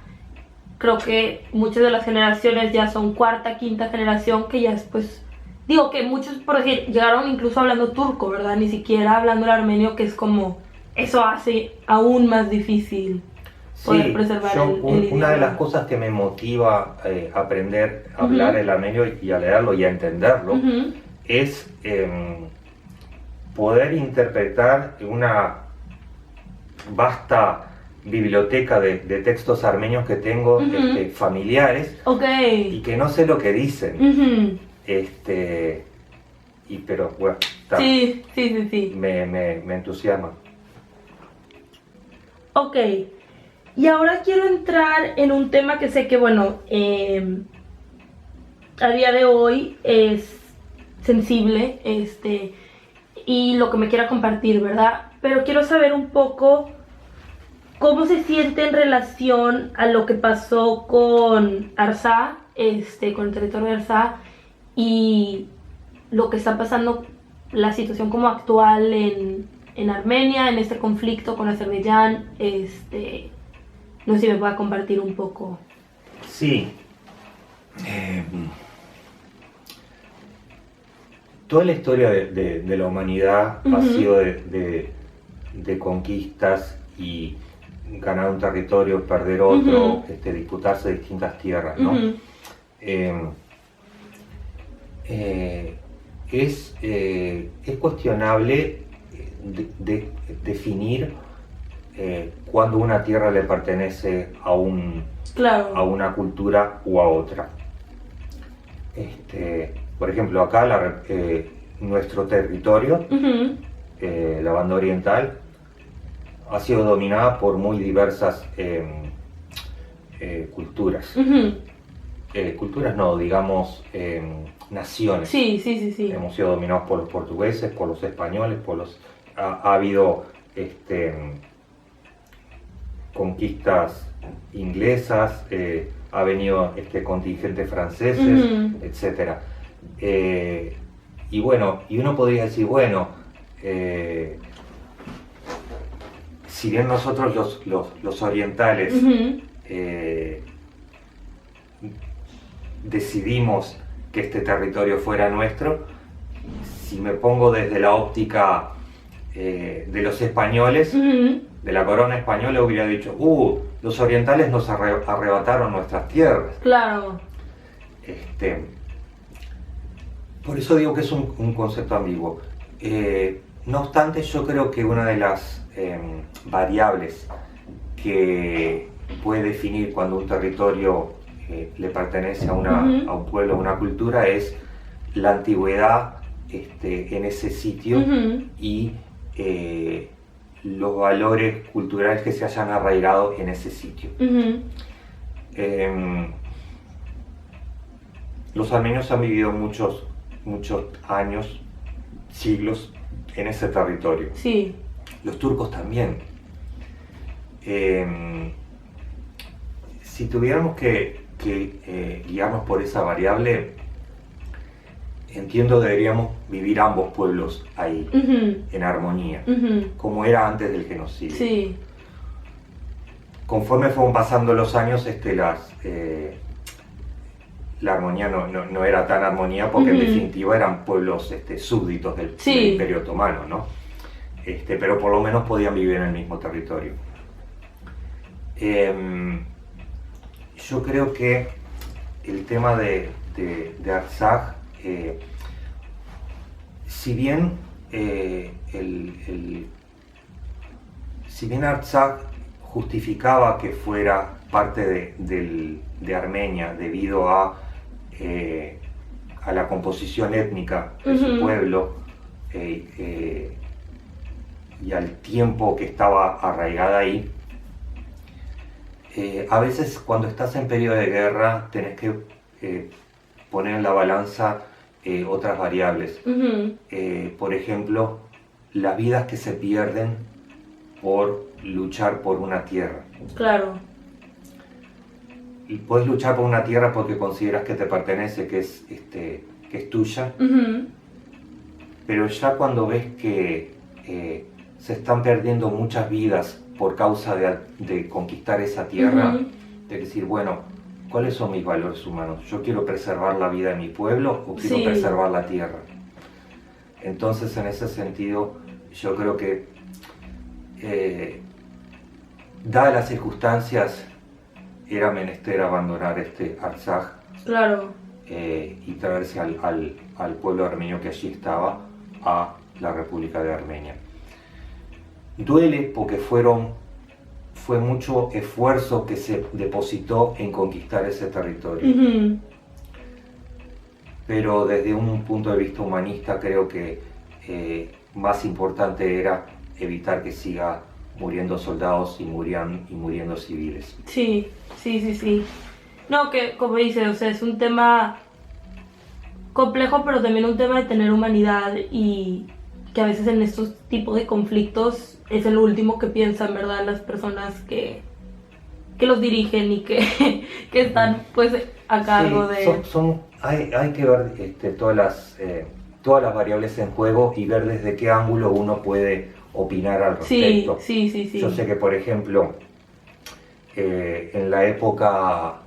creo que muchas de las generaciones ya son cuarta, quinta generación, que ya después, que muchos, por decir, llegaron incluso hablando turco, ¿verdad? Ni siquiera hablando el armenio, que es como... Eso hace aún más difícil poder preservar el idioma. Una de las cosas que me motiva a aprender a hablar el armenio y a leerlo y a entenderlo es poder interpretar vasta biblioteca de textos armenios que tengo, familiares, y que no sé lo que dicen. Pero bueno, sí. Me entusiasma. Ok, y ahora quiero entrar en un tema que sé que, bueno, a día de hoy es sensible, y lo que me quiera compartir, ¿verdad? Pero quiero saber un poco cómo se siente en relación a lo que pasó con Artsaj, con el territorio de Artsaj, y lo que está pasando, la situación como actual en Armenia, en este conflicto con Azerbaiyán. No sé si me pueda compartir un poco. Sí. Toda la historia de la humanidad ha sido de conquistas y ganar un territorio, perder otro, disputarse distintas tierras, ¿no? Es cuestionable definir cuándo una tierra le pertenece a una cultura u a otra. Por ejemplo, acá nuestro territorio, la banda oriental, ha sido dominada por muy diversas culturas. Culturas no, digamos naciones. Sí. Hemos sido dominados por los portugueses, por los españoles, ha habido conquistas inglesas, ha venido contingentes franceses, etc. Y bueno, y uno podría decir, bueno, si bien nosotros los orientales decidimos que este territorio fuera nuestro, si me pongo desde la óptica de los españoles, de la corona española, hubiera dicho, los orientales nos arrebataron nuestras tierras. Claro. Por eso digo que es un concepto ambiguo. No obstante, yo creo que una de las variables que puede definir cuando un territorio le pertenece a un pueblo, a una cultura, es la antigüedad en ese sitio y los valores culturales que se hayan arraigado en ese sitio. Los armenios han vivido muchos años, siglos, en ese territorio. Sí. Los turcos también. Si tuviéramos que guiarnos por esa variable, entiendo deberíamos vivir ambos pueblos ahí, en armonía, como era antes del genocidio. Sí. Conforme fueron pasando los años, la armonía no era tan armonía, porque en definitiva eran pueblos súbditos del Imperio Otomano, ¿no? Pero por lo menos podían vivir en el mismo territorio. Yo creo que el tema de Artsaj, si bien Artsaj justificaba que fuera parte de Armenia debido a la composición étnica de su pueblo y al tiempo que estaba arraigada ahí, a veces cuando estás en periodo de guerra tenés que poner en la balanza otras variables. Por ejemplo, las vidas que se pierden por luchar por una tierra. Claro. Y puedes luchar por una tierra porque consideras que te pertenece, que es tuya, pero ya cuando ves que se están perdiendo muchas vidas por causa de conquistar esa tierra, de decir, bueno, ¿cuáles son mis valores humanos? ¿Yo quiero preservar la vida de mi pueblo o quiero preservar la tierra? Entonces, en ese sentido, yo creo que, dadas las circunstancias, era menester abandonar Artsaj, claro, y traerse al pueblo armenio que allí estaba a la República de Armenia. duele porque fue mucho esfuerzo que se depositó en conquistar ese territorio. Pero desde un punto de vista humanista creo que más importante era evitar que siga muriendo soldados y muriendo civiles. Sí. No, que como dices, o sea, es un tema complejo, pero también un tema de tener humanidad y que a veces en estos tipos de conflictos es el último que piensan, ¿verdad? Las personas que los dirigen y que están pues a cargo de... Hay que ver todas las variables en juego y ver desde qué ángulo uno puede opinar al respecto. Sí. Yo sé que, por ejemplo, en la época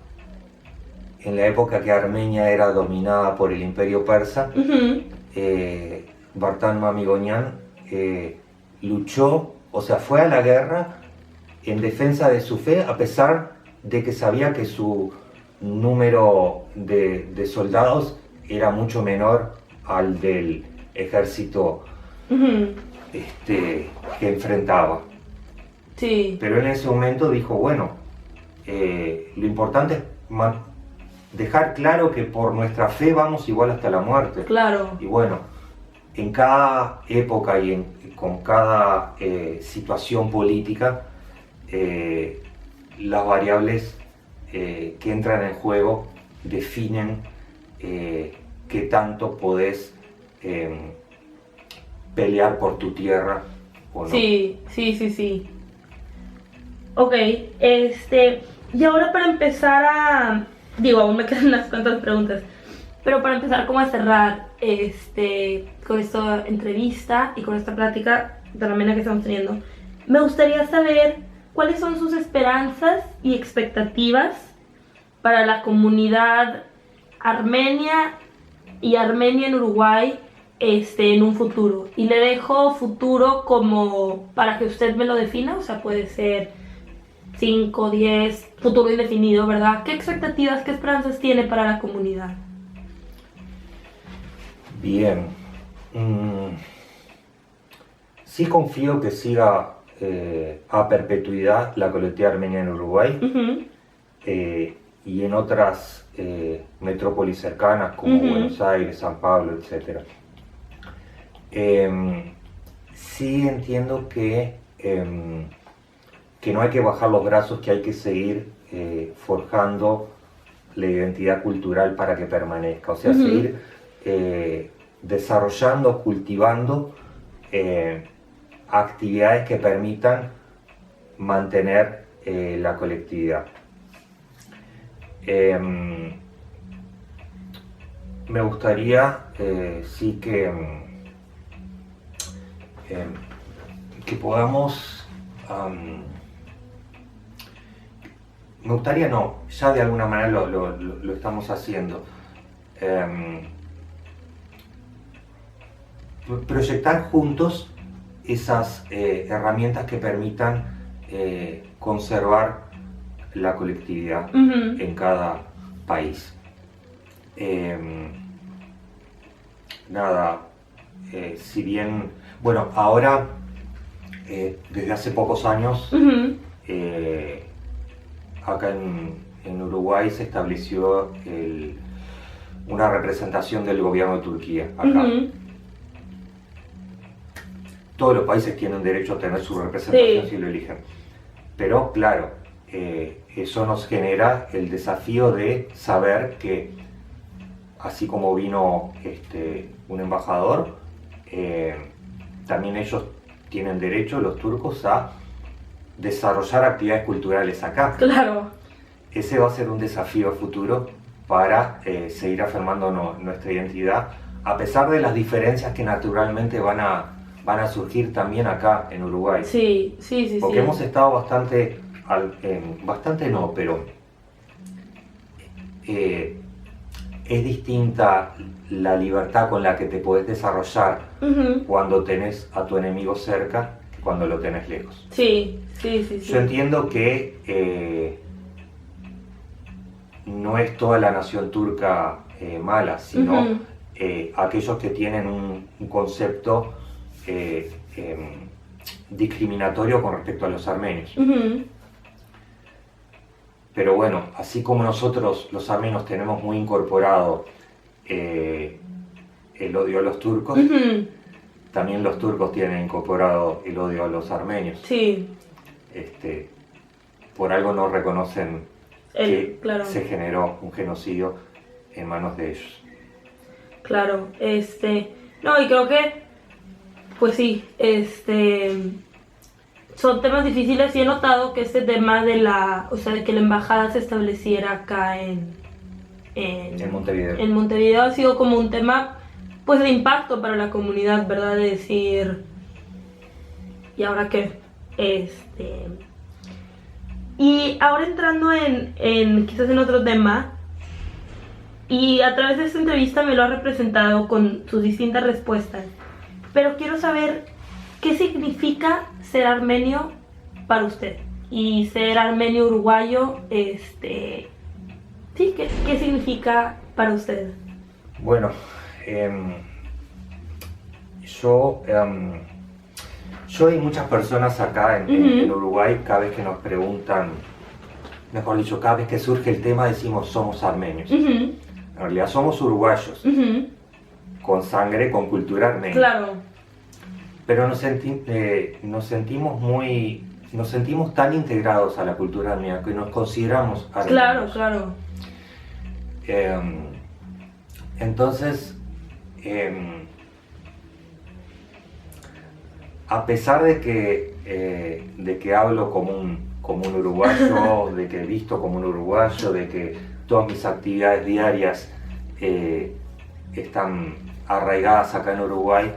que Armenia era dominada por el Imperio Persa, Vartan Mamikonian luchó, o sea, fue a la guerra en defensa de su fe, a pesar de que sabía que su número de soldados era mucho menor al del ejército que enfrentaba. Sí. Pero en ese momento dijo, bueno, lo importante es dejar claro que por nuestra fe vamos igual hasta la muerte. Claro. Y bueno, en cada época y con cada situación política, las variables que entran en juego definen qué tanto podés pelear por tu tierra o no. Sí. Ok, y ahora para empezar aún me quedan unas cuantas preguntas, pero para empezar como a cerrar con esta entrevista y con esta plática tan amena que estamos teniendo, me gustaría saber cuáles son sus esperanzas y expectativas para la comunidad armenia y Armenia en Uruguay en un futuro. Y le dejo futuro como para que usted me lo defina, o sea, puede ser 5, 10, futuro indefinido, ¿verdad? ¿Qué expectativas, qué esperanzas tiene para la comunidad? Bien. Sí confío que siga a perpetuidad la colectividad armenia en Uruguay y en otras metrópolis cercanas como Buenos Aires, San Pablo, etc. Sí entiendo que no hay que bajar los brazos, que hay que seguir forjando la identidad cultural para que permanezca, o sea, seguir desarrollando, cultivando actividades que permitan mantener la colectividad. Me gustaría sí que podamos me gustaría ya de alguna manera lo estamos haciendo, proyectar juntos esas herramientas que permitan conservar la colectividad en cada país. Si bien, bueno, ahora desde hace pocos años acá en Uruguay se estableció una representación del gobierno de Turquía acá. Todos los países tienen derecho a tener su representación si lo eligen. Pero claro, eso nos genera el desafío de saber que así como vino un embajador, también ellos tienen derecho, los turcos, a desarrollar actividades culturales acá. Claro. Ese va a ser un desafío futuro para seguir afirmando nuestra identidad, a pesar de las diferencias que naturalmente van a surgir también acá en Uruguay. Sí. Porque hemos estado bastante pero es distinta la libertad con la que te podés desarrollar cuando tenés a tu enemigo cerca que cuando lo tenés lejos. Sí. Yo entiendo que no es toda la nación turca mala, sino aquellos que tienen un concepto discriminatorio con respecto a los armenios. Ujú. Pero bueno, así como nosotros los armenios tenemos muy incorporado el odio a los turcos, Ujú. también los turcos tienen incorporado el odio a los armenios. Sí, Por algo no reconocen que claro. se generó un genocidio en manos de ellos. Claro, no, y creo que, pues sí, son temas difíciles y he notado que este tema o sea, de que la embajada se estableciera acá en Montevideo. En Montevideo ha sido como un tema, pues, de impacto para la comunidad, ¿verdad? De decir, ¿y ahora qué? Y ahora entrando quizás en otro tema, y a través de esta entrevista me lo ha representado con sus distintas respuestas, pero quiero saber qué significa ser armenio para usted y ser armenio uruguayo, sí, ¿qué significa para usted? Bueno, yo hay muchas personas acá en Uruguay, cada vez que nos preguntan, mejor dicho, cada vez que surge el tema decimos somos armenios. En realidad somos uruguayos, con sangre, con cultura armenia. Claro. Pero nos sentimos tan integrados a la cultura armenia que nos consideramos armenios. Claro. Entonces, a pesar de que hablo como un uruguayo, de que he visto como un uruguayo, de que todas mis actividades diarias están arraigadas acá en Uruguay,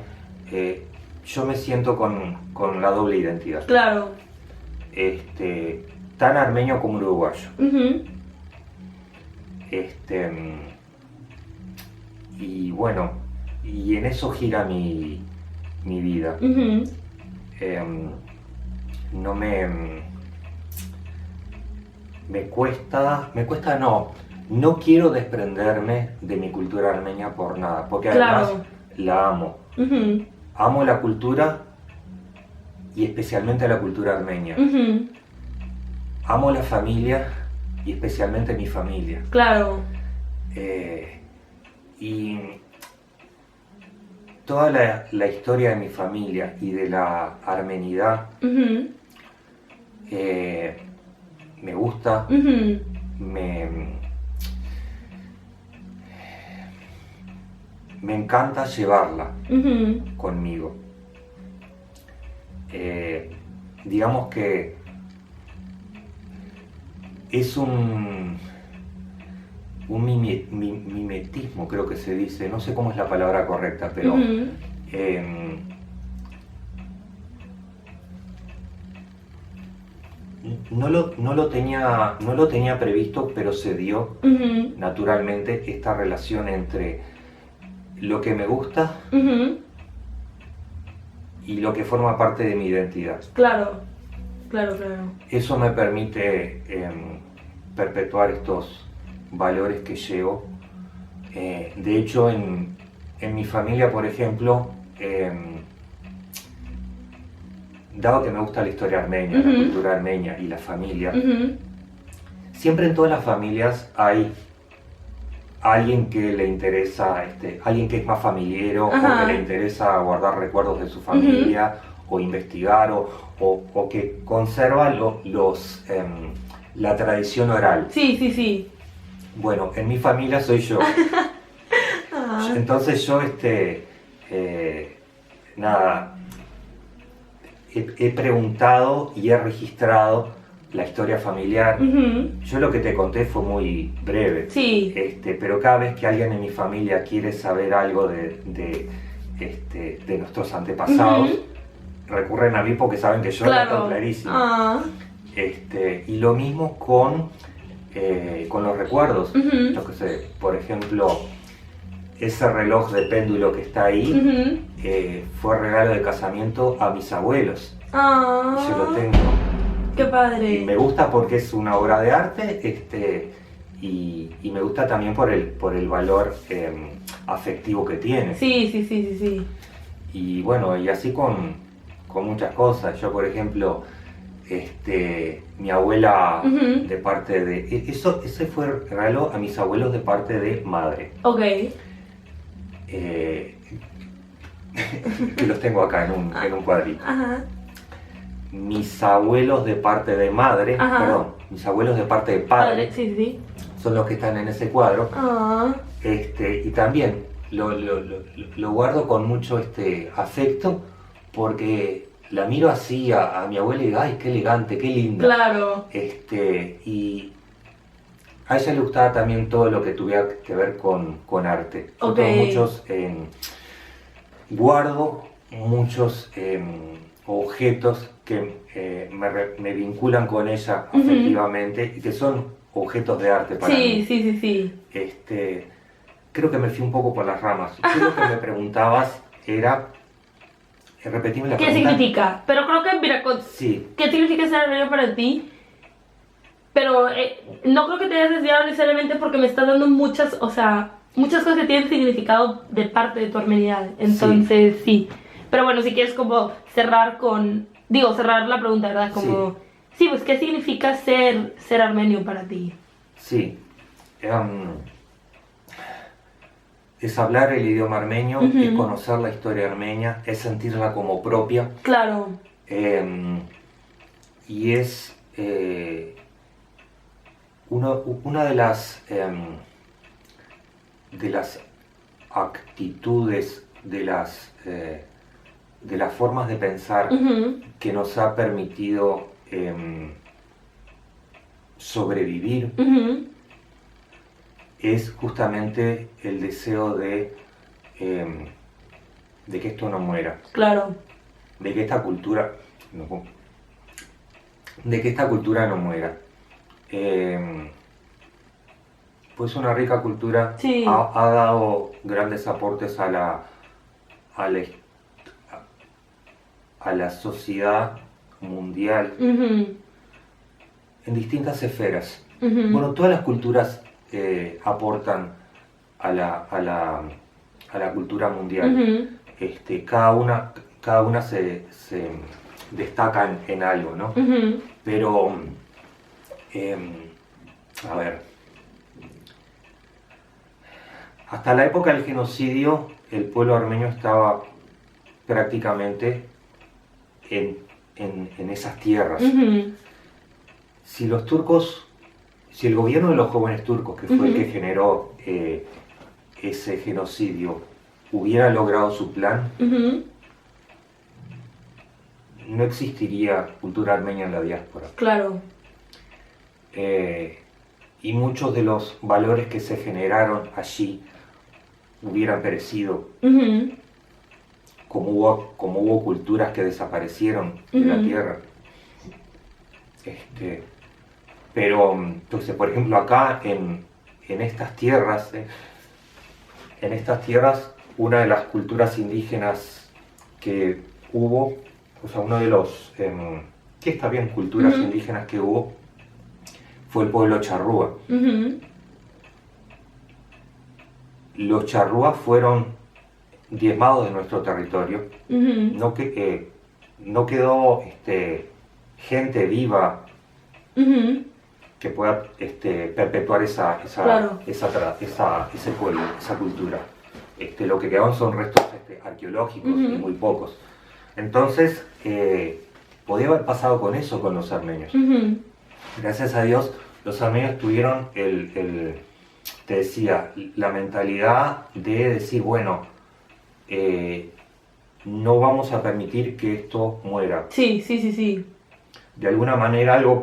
yo me siento con la doble identidad. Claro. Tan armenio como uruguayo. Y bueno, y en eso gira mi vida. No no quiero desprenderme de mi cultura armenia por nada, porque además la amo. Amo la cultura y especialmente la cultura armenia. Amo la familia y especialmente mi familia. Claro. Y toda la historia de mi familia y de la armenidad me gusta, me encanta llevarla conmigo. Digamos que es un mimetismo, creo que se dice, no sé cómo es la palabra correcta, pero no lo tenía previsto, pero se dio naturalmente esta relación entre lo que me gusta y lo que forma parte de mi identidad. Claro. Eso me permite perpetuar estos valores que llevo. De hecho, en mi familia, por ejemplo, dado que me gusta la historia armenia, la cultura armenia y la familia, siempre en todas las familias hay alguien que le interesa, alguien que es más familiero, o que le interesa guardar recuerdos de su familia, o investigar, o que conserva la tradición oral. Sí. Bueno, en mi familia soy yo. Entonces yo, he preguntado y he registrado la historia familiar. Yo lo que te conté fue muy breve. Sí. Pero cada vez que alguien en mi familia quiere saber algo de nuestros antepasados, recurren a mí porque saben que yo lo tengo clarísimo. Y lo mismo con los recuerdos. Yo qué sé, por ejemplo, ese reloj de péndulo que está ahí fue regalo de casamiento a mis abuelos. Yo lo tengo. ¡Qué padre! Y me gusta porque es una obra de arte, y me gusta también por el valor afectivo que tiene. Sí. Y bueno, y así con muchas cosas. Yo, por ejemplo, mi abuela de parte de... Ese fue regalo a mis abuelos de parte de madre. Ok. Que los tengo acá en un cuadrito. Ajá. Mis abuelos de parte de madre, mis abuelos de parte de padre, sí. son los que están en ese cuadro. Ah. Y también lo guardo con mucho afecto, porque la miro así a mi abuela y digo, ay, qué elegante, qué linda. Claro. Y a ella le gustaba también todo lo que tuviera que ver con arte. Yo tengo muchos, guardo muchos objetos que me vinculan con ella afectivamente y que son objetos de arte para mí. Sí. Creo que me fui un poco por las ramas. Lo que me preguntabas era... Repetime la ¿Qué pregunta. significa? Pero creo que, mira, Sí. ¿qué significa ser armenio para ti? Pero no creo que te hayas desviado necesariamente porque me estás dando muchas cosas que tienen significado de parte de tu armeniedad. Entonces, sí. Pero bueno, si quieres como cerrar la pregunta, ¿verdad? Como, sí, pues, ¿qué significa ser armenio para ti? Sí. Es hablar el idioma armenio, es conocer la historia armenia, es sentirla como propia. Claro. Y es una de las actitudes, de las formas de pensar que nos ha permitido sobrevivir. Es justamente el deseo de que esto no muera. Claro. De que esta cultura no muera. Pues una rica cultura ha dado grandes aportes a la sociedad mundial en distintas esferas. Bueno, todas las culturas aportan a la cultura mundial. Cada una se destaca en algo, ¿no? Pero, a ver, hasta la época del genocidio, el pueblo armenio estaba prácticamente en esas tierras. Si el gobierno de los jóvenes turcos, que fue el que generó ese genocidio, hubiera logrado su plan, no existiría cultura armenia en la diáspora. Claro. Y muchos de los valores que se generaron allí hubieran perecido, como hubo culturas que desaparecieron de la tierra. Pero, entonces, por ejemplo, acá en estas tierras, una de las culturas indígenas que hubo, uno de los, culturas indígenas que hubo, fue el pueblo charrúa. Los charrúas fueron diezmados de nuestro territorio. No quedó gente viva que pueda perpetuar ese pueblo, esa cultura. Lo que quedaron son restos arqueológicos y muy pocos. Entonces, podía haber pasado con eso con los armenios. Gracias a Dios, los armenios tuvieron te decía, la mentalidad de decir, bueno, no vamos a permitir que esto muera. Sí. De alguna manera algo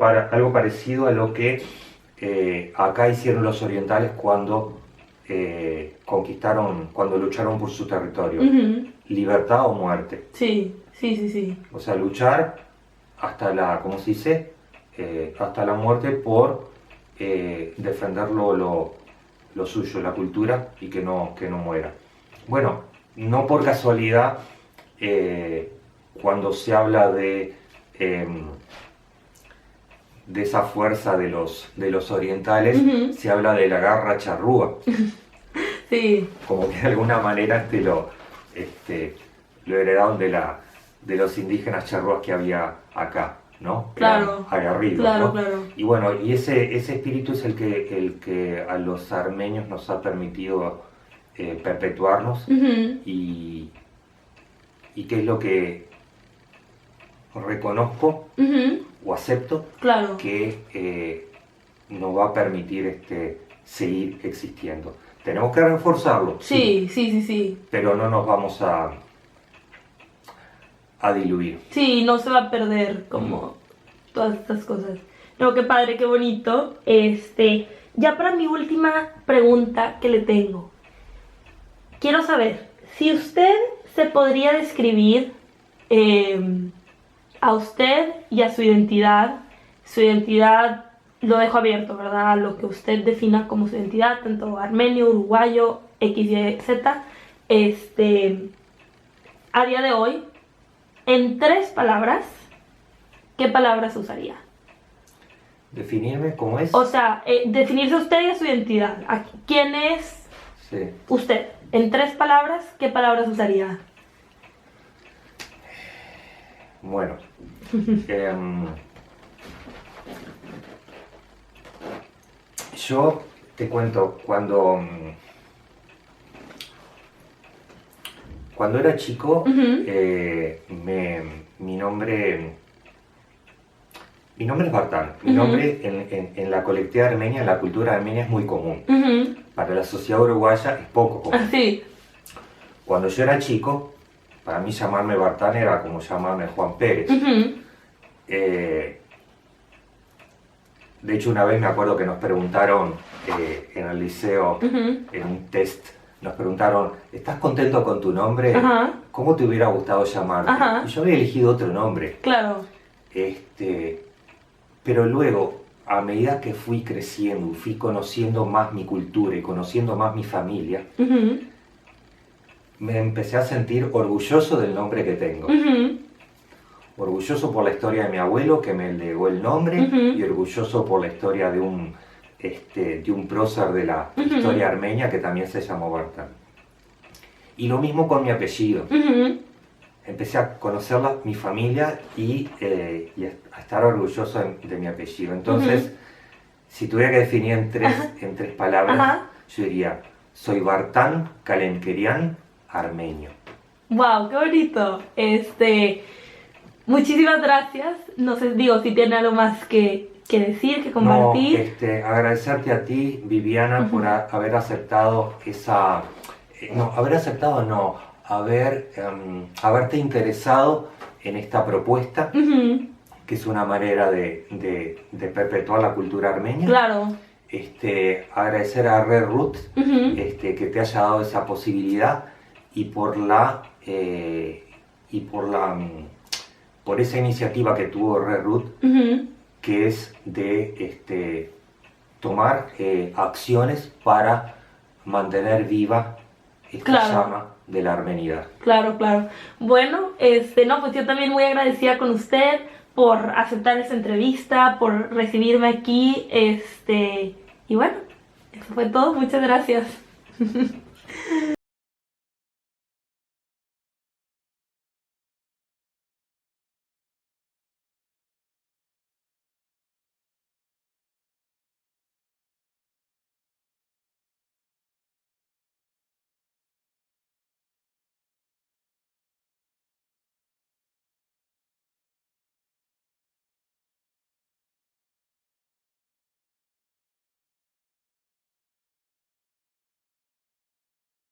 parecido a lo que acá hicieron los orientales cuando cuando lucharon por su territorio. Libertad o muerte. Sí. O sea, luchar hasta la muerte por defender lo suyo, la cultura, y que no muera. Bueno, no por casualidad, cuando se habla de esa fuerza de los orientales, se habla de la garra charrúa. Sí. Como que de alguna manera lo heredaron de los indígenas charrúas que había acá, ¿no? Claro. Aguerridos, Claro, ¿no? claro. Y bueno, y ese espíritu es el que a los armenios nos ha permitido perpetuarnos y qué es lo que reconozco o acepto Claro. que nos va a permitir seguir existiendo. Tenemos que reforzarlo, Sí, sí, sí, sí. pero no nos vamos a diluir. Sí, no se va a perder como todas estas cosas. No, qué padre, qué bonito. Ya para mi última pregunta que le tengo. Quiero saber si usted se podría describir a usted y a su identidad. Su identidad lo dejo abierto, ¿verdad? A lo que usted defina como su identidad, tanto armenio, uruguayo, X, Y, Z. A día de hoy, en 3 palabras, ¿qué palabras usaría? ¿Definirme cómo es? O sea, definirse a usted y a su identidad. ¿Quién es Sí. usted? En 3 palabras, ¿qué palabras usaría? Bueno, yo te cuento, cuando era chico, mi nombre es Bartán. Mi nombre en la colectividad armenia, en la cultura armenia es muy común. Para la sociedad uruguaya es poco común. Sí. Cuando yo era chico, para mí llamarme Bartán era como llamarme Juan Pérez. De hecho, una vez me acuerdo que nos preguntaron en el liceo, en un test, nos preguntaron, ¿estás contento con tu nombre? ¿Cómo te hubiera gustado llamarte? Y yo había elegido otro nombre. Claro. Pero luego, a medida que fui creciendo, fui conociendo más mi cultura y conociendo más mi familia, me empecé a sentir orgulloso del nombre que tengo. Orgulloso por la historia de mi abuelo que me legó el nombre y orgulloso por la historia de un prócer de la historia armenia que también se llamó Bartán. Y lo mismo con mi apellido. Empecé a conocer mi familia y a estar orgulloso de mi apellido. Entonces, si tuviera que definir en tres palabras, yo diría, soy Bartán Kalemkerian armenio. ¡Wow! ¡Qué bonito! Muchísimas gracias. No sé, digo, si tiene algo más que decir, que compartir. No, agradecerte a ti, Viviana, por haber aceptado haberte interesado en esta propuesta, que es una manera de perpetuar la cultura armenia. Claro. Agradecer a Red Root que te haya dado esa posibilidad y por esa iniciativa que tuvo Red Root, que es de tomar acciones para mantener viva esta llama de la armenidad. Claro, claro. Bueno, no, pues yo también muy agradecida con usted por aceptar esta entrevista, por recibirme aquí, y bueno, eso fue todo. Muchas gracias.